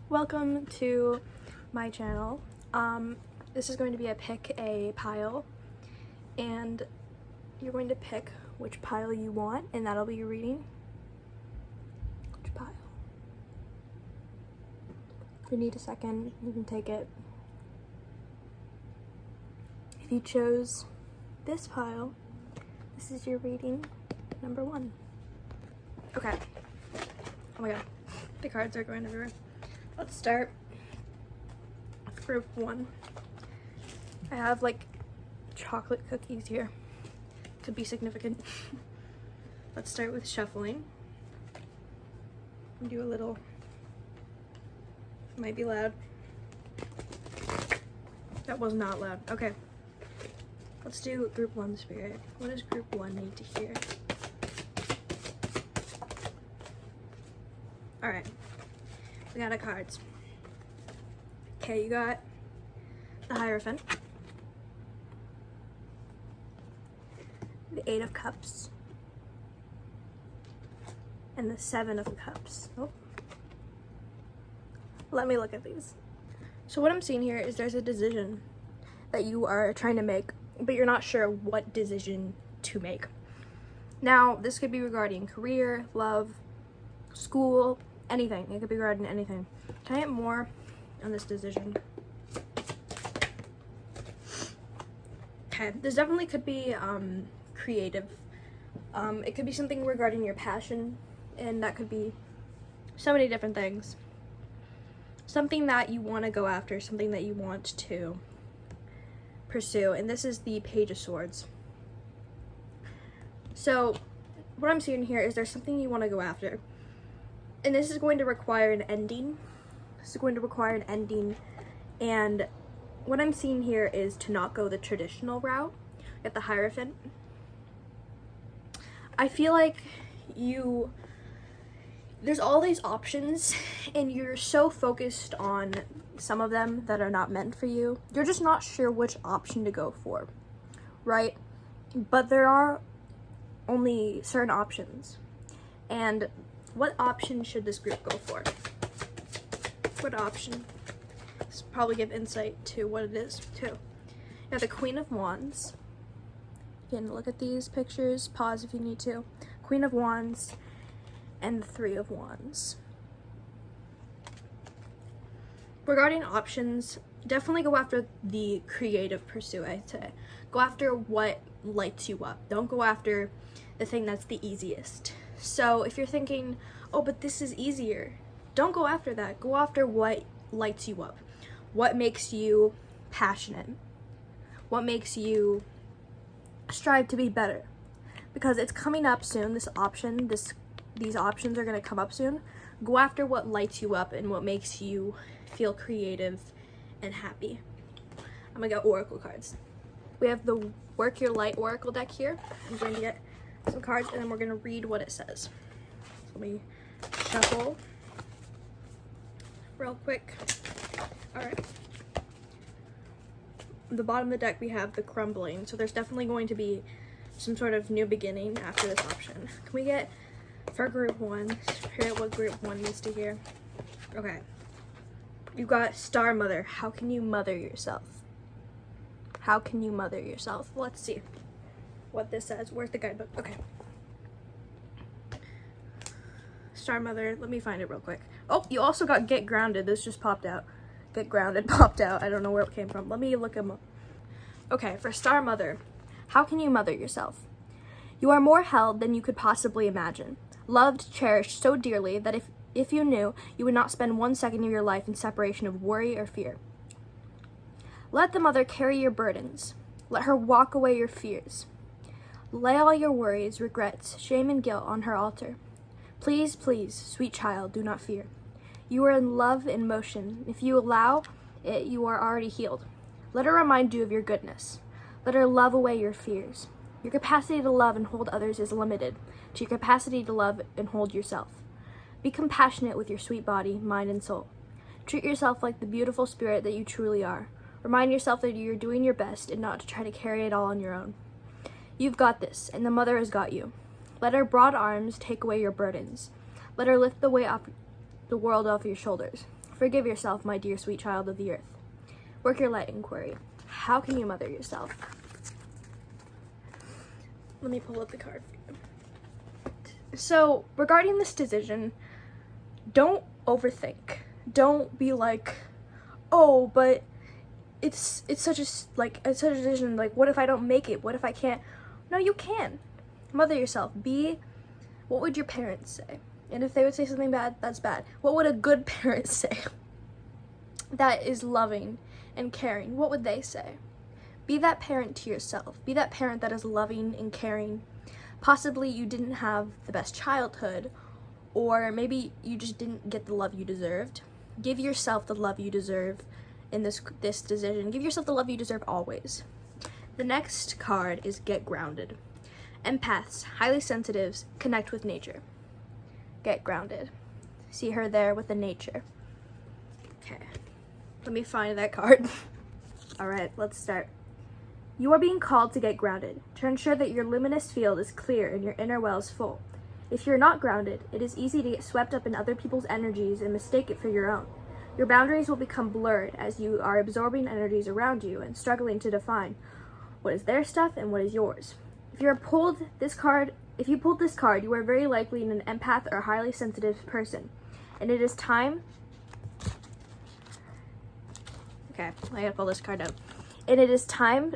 Welcome to my channel. This is going to be a pick a pile, and you're going to pick which pile you want, and that'll be your reading. Which pile? If you need a second, you can take it. If you chose this pile, this is your reading number 1. Okay. Oh my god, the cards are going everywhere. Let's start with group 1. I have like chocolate cookies here. Could be significant. Let's start with shuffling. Do a little, might be loud. That was not loud. Okay. Let's do group 1 spirit. What does group 1 need to hear? Alright. We got our cards. Okay, you got the Hierophant, the 8 of Cups, and the 7 of Cups. Oh. Let me look at these. So what I'm seeing here is there's a decision that you are trying to make, but you're not sure what decision to make. Now, this could be regarding career, love, school, anything. It could be regarding anything. Can I get more on this decision? Okay, this definitely could be creative. It could be something regarding your passion, and that could be so many different things. Something that you want to go after, something that you want to pursue, and this is the Page of Swords. So what I'm seeing here is there's something you want to go after, and this is going to require an ending. This is going to require an ending, and what I'm seeing here is to not go the traditional route. Get the Hierophant. I feel like there's all these options, and you're so focused on some of them that are not meant for you. You're just not sure which option to go for, right? But there are only certain options, and what option should this group go for? What option? This will probably give insight to what it is too. Now the Queen of Wands. You can look at these pictures, pause if you need to. Queen of Wands and the 3 of Wands. Regarding options, definitely go after the creative pursuit, I'd say. Go after what lights you up. Don't go after the thing that's the easiest. So if you're thinking, oh, but this is easier, don't go after that. Go after what lights you up. What makes you passionate? What makes you strive to be better? Because it's coming up soon, this option, these options are going to come up soon. Go after what lights you up and what makes you feel creative and happy. I'm going to get Oracle cards. We have the Work Your Light Oracle deck here. I'm going to get some cards, and then we're going to read what it says. So let me shuffle real quick. Alright. The bottom of the deck we have the Crumbling, so there's definitely going to be some sort of new beginning after this option. Can we get, for group 1, figure out what group 1 needs to hear? Okay. You've got Star Mother. How can you mother yourself? How can you mother yourself? Let's see what this says. Where's the guidebook? Okay. Star Mother, let me find it real quick. Oh, you also got Get Grounded. This just popped out. Get Grounded popped out. I don't know where it came from. Let me look him up. Okay, for Star Mother, how can you mother yourself? You are more held than you could possibly imagine. Loved, cherished so dearly that if you knew, you would not spend 1 second of your life in separation of worry or fear. Let the mother carry your burdens. Let her walk away your fears. Lay all your worries, regrets, shame, and guilt on her altar. Please, please, sweet child, do not fear. You are in love in motion. If you allow it, you are already healed. Let her remind you of your goodness. Let her love away your fears. Your capacity to love and hold others is limited to your capacity to love and hold yourself. Be compassionate with your sweet body, mind, and soul. Treat yourself like the beautiful spirit that you truly are. Remind yourself that you're doing your best and not to try to carry it all on your own. You've got this, and the mother has got you. Let her broad arms take away your burdens. Let her lift the weight off the world off your shoulders. Forgive yourself, my dear sweet child of the earth. Work your light inquiry. How can you mother yourself? Let me pull up the card for you. So, regarding this decision, don't overthink. Don't be like, oh, but it's such a decision, like, what if I don't make it? What if I can't? No, you can. Mother yourself. What would your parents say? And if they would say something bad, that's bad. What would a good parent say that is loving and caring? What would they say? Be that parent to yourself. Be that parent that is loving and caring. Possibly you didn't have the best childhood, or maybe you just didn't get the love you deserved. Give yourself the love you deserve in this decision. Give yourself the love you deserve always. The next card is Get Grounded. Empaths, highly sensitives, connect with nature. Get grounded. See her there with the nature. Okay, let me find that card. All right, let's start. You are being called to get grounded, to ensure that your luminous field is clear and your inner well is full. If you're not grounded, it is easy to get swept up in other people's energies and mistake it for your own. Your boundaries will become blurred as you are absorbing energies around you and struggling to define what is their stuff and what is yours. If you pulled this card, you are very likely an empath or highly sensitive person. And it is time. Okay, I gotta pull this card out. And it is time,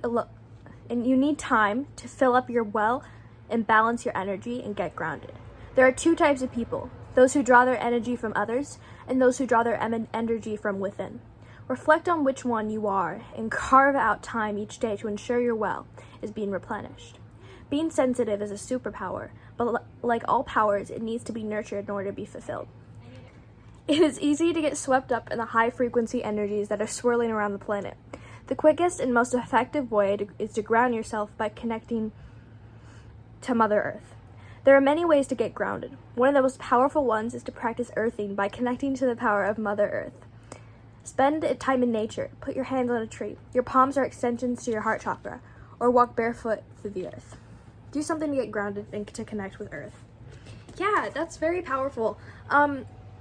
and you need time to fill up your well and balance your energy and get grounded. There are two types of people: those who draw their energy from others and those who draw their energy from within. Reflect on which one you are and carve out time each day to ensure your well is being replenished. Being sensitive is a superpower, but like all powers, it needs to be nurtured in order to be fulfilled. It is easy to get swept up in the high-frequency energies that are swirling around the planet. The quickest and most effective way is to ground yourself by connecting to Mother Earth. There are many ways to get grounded. One of the most powerful ones is to practice earthing by connecting to the power of Mother Earth. Spend time in nature. Put your hands on a tree. Your palms are extensions to your heart chakra, or walk barefoot through the earth. Do something to get grounded and to connect with Earth. Yeah, that's very powerful.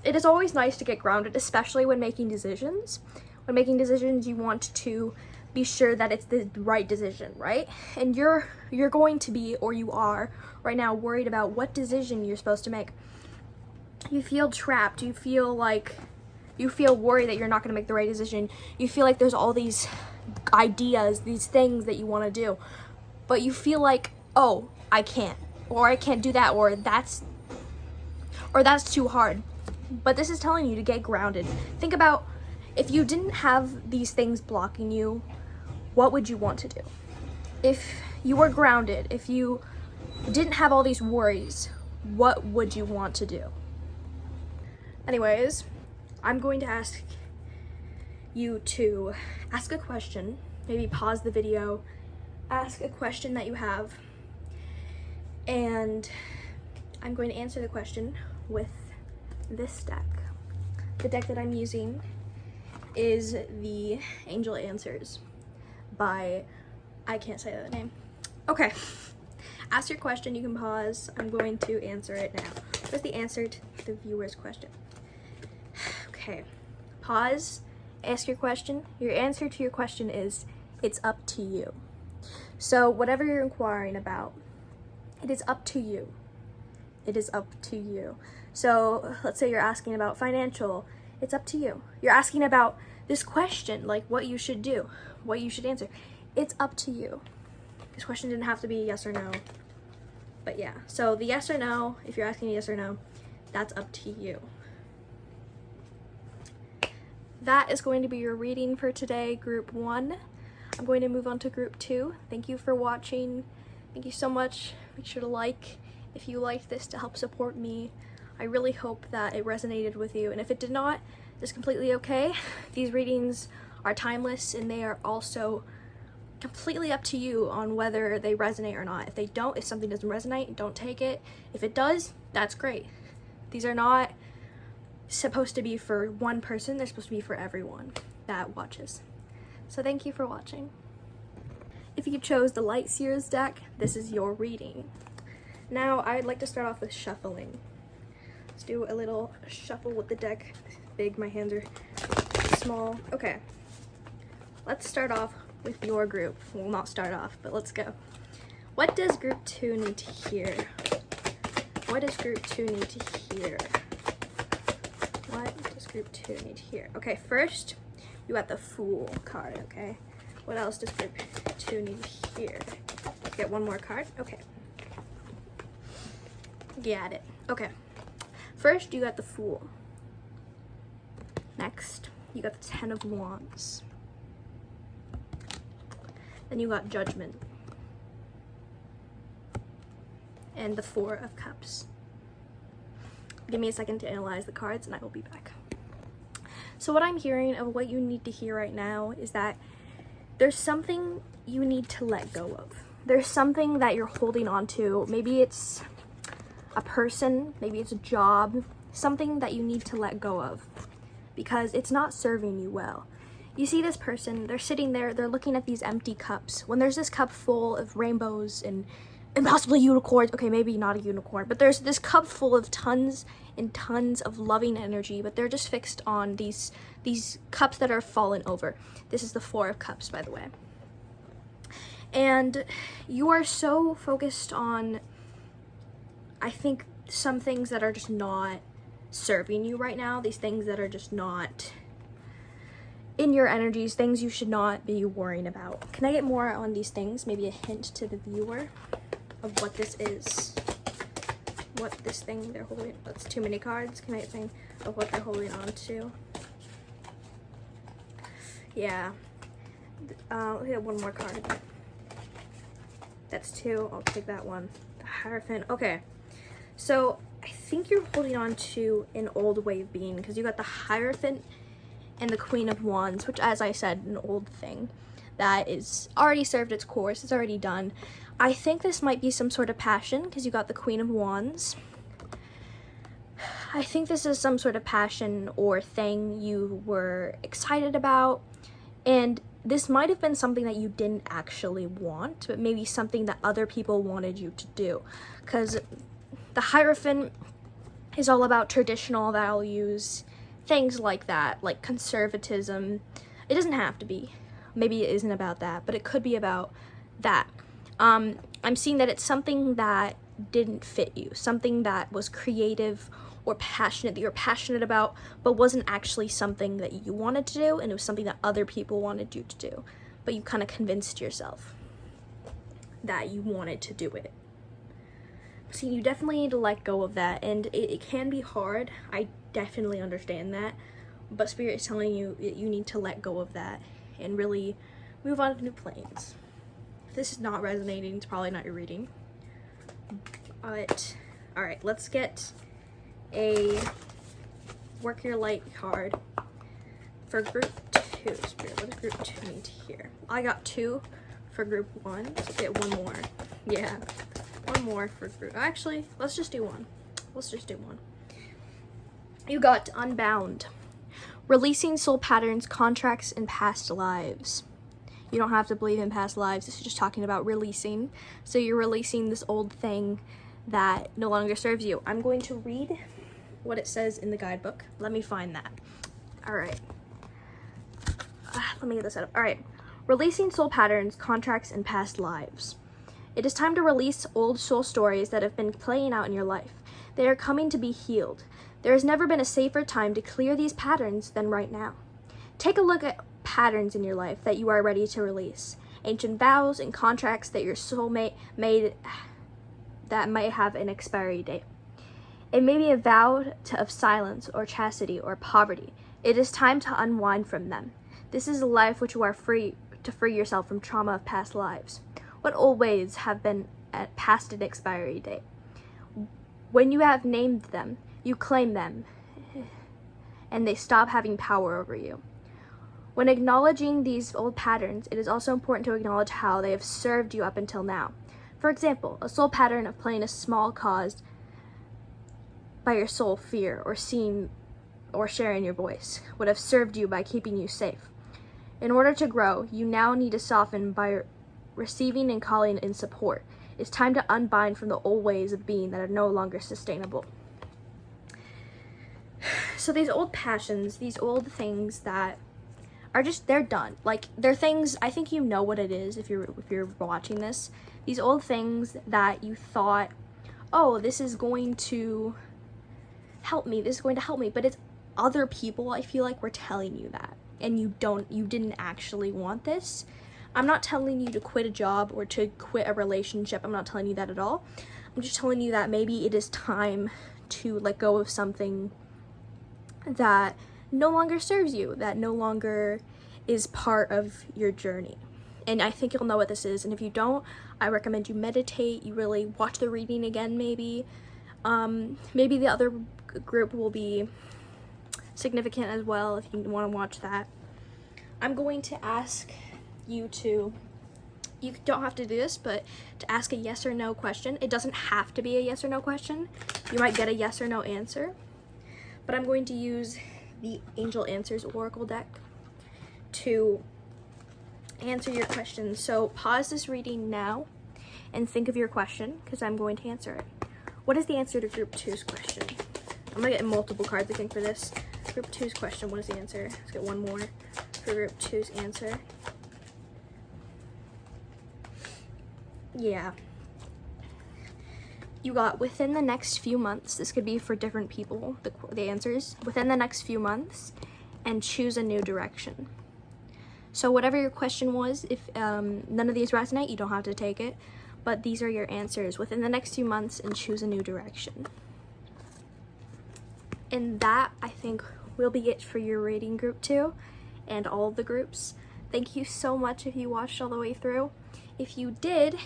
It is always nice to get grounded, especially when making decisions. When making decisions, you want to be sure that it's the right decision, right? And you're going to be, or you are right now, worried about what decision you're supposed to make. You feel trapped. You feel worried that you're not going to make the right decision. You feel like there's all these ideas, these things that you want to do, but you feel like, oh, I can't, or I can't do that, or that's too hard. But this is telling you to get grounded. Think about, if you didn't have these things blocking you, what would you want to do? If you were grounded, if you didn't have all these worries, what would you want to do? Anyways, I'm going to ask you to ask a question, maybe pause the video, ask a question that you have, and I'm going to answer the question with this deck. The deck that I'm using is the Angel Answers by, I can't say that name. Okay, ask your question, you can pause. I'm going to answer it now. What's the answer to the viewer's question? Okay, pause, ask your question. Your answer to your question is, it's up to you. So whatever you're inquiring about, it is up to you. It is up to you. So let's say you're asking about financial, it's up to you. You're asking about this question, like what you should do, what you should answer. It's up to you. This question didn't have to be yes or no, but yeah. So the yes or no, if you're asking yes or no, that's up to you. That is going to be your reading for today, group 1. I'm going to move on to group 2. Thank you for watching. Thank you so much. Make sure to like if you liked this to help support me. I really hope that it resonated with you, and if it did not, it's completely okay. These readings are timeless, and they are also completely up to you on whether they resonate or not. If they don't, if something doesn't resonate, don't take it. If it does, that's great. These are not supposed to be for one person, they're supposed to be for everyone that watches. So thank you for watching. If you chose the Light Seers deck, this is your reading. Now I'd like to start off with shuffling. Let's do a little shuffle with the deck. Big, my hands are small. Okay. Let's start off with your group. Well, not start off, but let's go. What does group 2 need to hear? What does group 2 need to hear? What does group 2 need to hear? Okay, first, you got the Fool card, okay? What else does group 2 need to hear? Get one more card? Okay. Got it. Okay. First, you got the Fool. Next, you got the 10 of Wands. Then you got Judgment. And the 4 of Cups. Give me a second to analyze the cards and I will be back. So what I'm hearing of what you need to hear right now is that there's something you need to let go of. There's something that you're holding on to. Maybe it's a person, maybe it's a job, something that you need to let go of because it's not serving you well. You see this person, they're sitting there, they're looking at these empty cups. When there's this cup full of rainbows and possibly unicorns, okay, maybe not a unicorn, but there's this cup full of tons and tons of loving energy, but they're just fixed on these cups that are fallen over. This is the 4 of Cups, by the way. And you are so focused on, I think, some things that are just not serving you right now, these things that are just not in your energies, things you should not be worrying about. Can I get more on these things? Maybe a hint to the viewer of what this is, what this thing they're holding. That's too many cards. Can I get a thing of what they're holding on to? Yeah. Let's get one more card. That's 2. I'll take that one. The Hierophant. Okay. So I think you're holding on to an old way of being because you got the Hierophant and the Queen of Wands, which, as I said, an old thing that is already served its course. It's already done. I think this might be some sort of passion because you got the Queen of Wands. I think this is some sort of passion or thing you were excited about, and this might have been something that you didn't actually want, but maybe something that other people wanted you to do, because the Hierophant is all about traditional values, things like that, like conservatism. It doesn't have to be. Maybe it isn't about that, but it could be about that. I'm seeing that it's something that didn't fit you, something that was creative or passionate, that you're passionate about, but wasn't actually something that you wanted to do, and it was something that other people wanted you to do, but you kind of convinced yourself that you wanted to do it. So you definitely need to let go of that, and it can be hard. I definitely understand that, but Spirit is telling you that you need to let go of that and really move on to new planes. If this is not resonating, it's probably not your reading. But all right, let's get a Work Your Light card for group 2. Spirit, what does group 2 need to hear? I got 2 for group 1. Let's get one more. Yeah, one more for group. Actually, let's just do one. Let's just do one. You got Unbound. Releasing soul patterns, contracts, and past lives. You don't have to believe in past lives. This is just talking about releasing. So you're releasing this old thing that no longer serves you. I'm going to read what it says in the guidebook. Let me find that. All right. Let me get this up. All right. Releasing soul patterns, contracts, and past lives. It is time to release old soul stories that have been playing out in your life. They are coming to be healed. There has never been a safer time to clear these patterns than right now. Take a look at patterns in your life that you are ready to release. Ancient vows and contracts that your soulmate made that might have an expiry date. It may be a vow of silence or chastity or poverty. It is time to unwind from them. This is a life which you are free to free yourself from trauma of past lives. What old ways have been past an expiry date? When you have named them, you claim them, and they stop having power over you. When acknowledging these old patterns, it is also important to acknowledge how they have served you up until now. For example, a soul pattern of playing a small caused by your soul fear or seeing or sharing your voice would have served you by keeping you safe. In order to grow, you now need to soften by receiving and calling in support. It's time to unbind from the old ways of being that are no longer sustainable. So these old passions, these old things that are just, they're done. Like, they're things, I think you know what it is if you're watching this. These old things that you thought, oh, this is going to help me, this is going to help me, but it's other people, I feel like, were telling you that, and you didn't actually want this. I'm not telling you to quit a job or to quit a relationship. I'm not telling you that at all. I'm just telling you that maybe it is time to let go of something that no longer serves you, that no longer is part of your journey. And I think you'll know what this is, and if you don't, I recommend you meditate, you really watch the reading again maybe. Maybe the other group will be significant as well if you want to watch that. I'm going to ask you to, you don't have to do this, but to ask a yes or no question. It doesn't have to be a yes or no question. You might get a yes or no answer, but I'm going to use the Angel Answers Oracle deck to answer your questions. So pause this reading now and think of your question, because I'm going to answer it. What is the answer to Group 2's question? I'm gonna get multiple cards, I think, for this. Group 2's question, what is the answer? Let's get one more for Group 2's answer. Yeah. You got within the next few months. This could be for different people, the answers. Within the next few months, and choose a new direction. So whatever your question was, if none of these resonate, you don't have to take it. But these are your answers. Within the next few months, and choose a new direction. And that, I think, will be it for your reading, Group 2, and all of the groups. Thank you so much if you watched all the way through. If you did,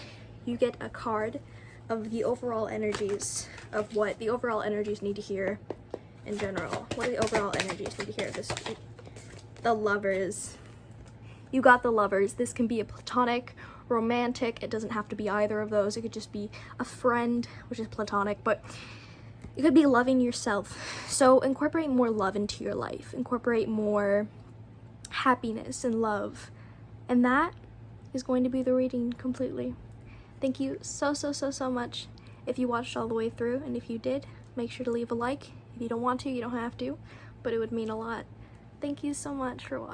you get a card of the overall energies of what the overall energies need to hear in general. What do the overall energies need to hear this week? The Lovers. You got the Lovers. This can be a platonic, romantic. It doesn't have to be either of those. It could just be a friend, which is platonic, but it could be loving yourself. So incorporate more love into your life. Incorporate more happiness and love. And that is going to be the reading completely. Thank you so much if you watched all the way through, and if you did, make sure to leave a like. If you don't want to, you don't have to, but it would mean a lot. Thank you so much for watching.